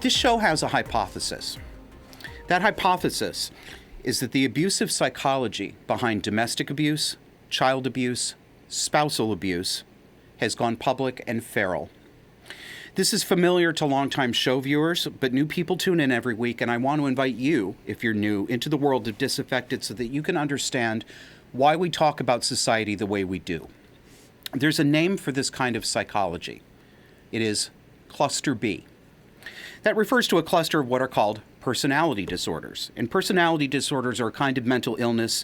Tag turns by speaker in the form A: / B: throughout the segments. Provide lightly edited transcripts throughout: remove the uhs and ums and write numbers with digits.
A: This show has a hypothesis. That hypothesis is that the abusive psychology behind domestic abuse, child abuse, spousal abuse has gone public and feral. This is familiar to longtime show viewers, but new people tune in every week, and I want to invite you, if you're new, into the world of Disaffected so that you can understand why we talk about society the way we do. There's a name for this kind of psychology. It is cluster B. That refers to a cluster of what are called personality disorders. And personality disorders are a kind of mental illness,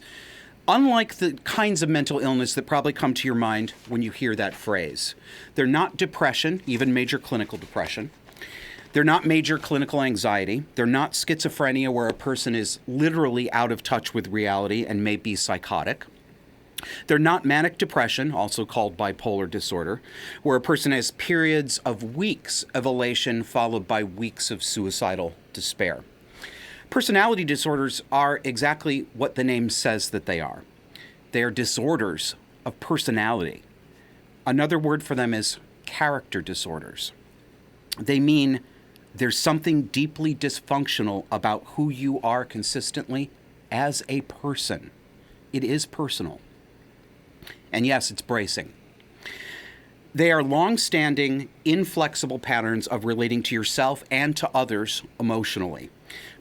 A: unlike the kinds of mental illness that probably come to your mind when you hear that phrase. They're not depression, even major clinical depression. They're not major clinical anxiety. They're not schizophrenia, where a person is literally out of touch with reality and may be psychotic. They're not manic depression, also called bipolar disorder, where a person has periods of weeks of elation followed by weeks of suicidal despair. Personality disorders are exactly what the name says that they are. They are disorders of personality. Another word for them is character disorders. They mean there's something deeply dysfunctional about who you are consistently as a person. It is personal. And yes, it's bracing. They are long-standing, inflexible patterns of relating to yourself and to others emotionally.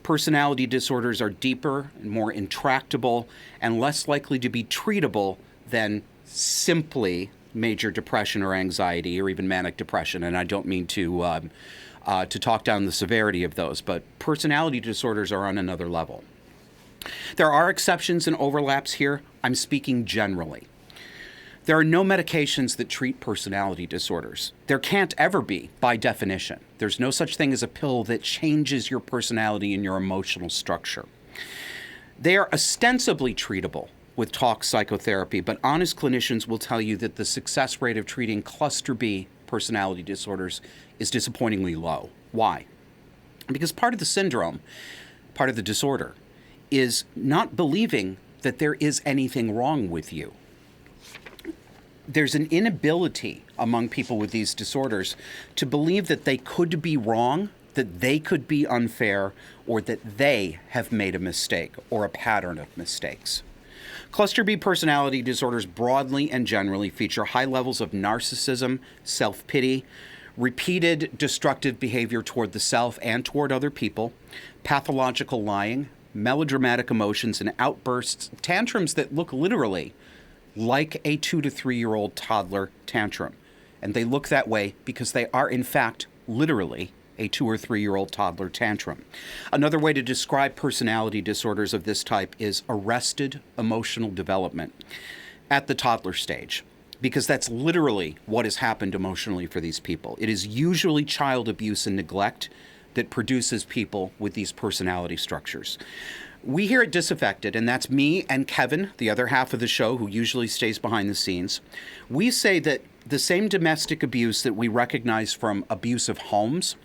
A: Personality disorders are deeper and more intractable and less likely to be treatable than simply major depression or anxiety or even manic depression. And I don't mean to talk down the severity of those, but personality disorders are on another level. There are exceptions and overlaps here. I'm speaking generally. There are no medications that treat personality disorders. There can't ever be, by definition. There's no such thing as a pill that changes your personality and your emotional structure. They are ostensibly treatable with talk psychotherapy, but honest clinicians will tell you that the success rate of treating cluster B personality disorders is disappointingly low. Why? Because part of the syndrome, part of the disorder, is not believing that there is anything wrong with you. There's an inability among people with these disorders to believe that they could be wrong, that they could be unfair, or that they have made a mistake or a pattern of mistakes. Cluster B personality disorders broadly and generally feature high levels of narcissism, self-pity, repeated destructive behavior toward the self and toward other people, pathological lying, melodramatic emotions and outbursts, tantrums that look literally like a 2 to 3 year old toddler tantrum. And they look that way because they are, in fact, literally a 2 or 3 year old toddler tantrum. Another way to describe personality disorders of this type is arrested emotional development at the toddler stage, because that's literally what has happened emotionally for these people. It is usually child abuse and neglect that produces people with these personality structures. We here at Disaffected, and that's me and Kevin, the other half of the show who usually stays behind the scenes, we say that the same domestic abuse that we recognize from abusive homes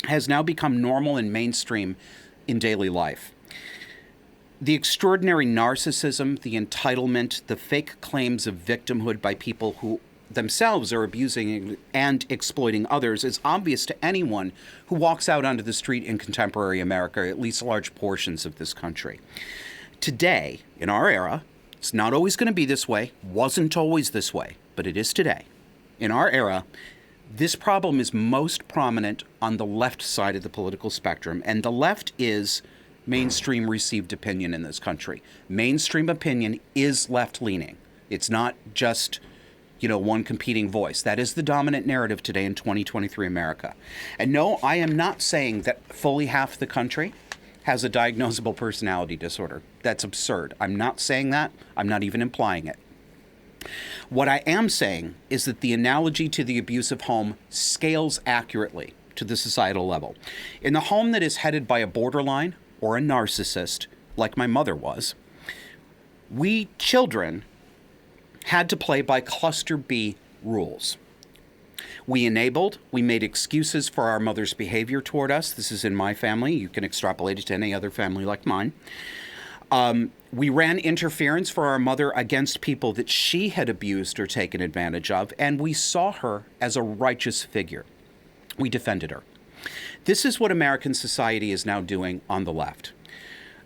A: has now become normal and mainstream in daily life. The extraordinary narcissism, the entitlement, the fake claims of victimhood by people who themselves are abusing and exploiting others is obvious to anyone who walks out onto the street in contemporary America, at least large portions of this country. Today, in our era, it's not always going to be this way, wasn't always this way, but it is today. In our era, this problem is most prominent on the left side of the political spectrum, and the left is mainstream received opinion in this country. Mainstream opinion is left-leaning. It's not just one competing voice. That is the dominant narrative today in 2023 America. And no, I am not saying that fully half the country has a diagnosable personality disorder. That's absurd. I'm not saying that. I'm not even implying it. What I am saying is that the analogy to the abusive home scales accurately to the societal level. In the home that is headed by a borderline or a narcissist, like my mother was, we children had to play by cluster B rules. We made excuses for our mother's behavior toward us. This is in my family. You can extrapolate it to any other family like mine. We ran interference for our mother against people that she had abused or taken advantage of, and we saw her as a righteous figure. We defended her. This is what American society is now doing on the left.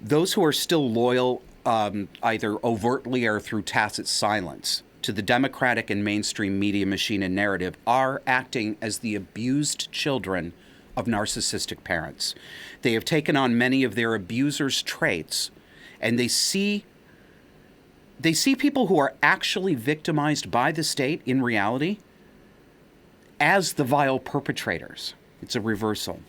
A: Those who are still loyal, either overtly or through tacit silence, to the Democratic and mainstream media machine and narrative are acting as the abused children of narcissistic parents. They have taken on many of their abusers' traits, and they see people who are actually victimized by the state in reality as the vile perpetrators. It's a reversal.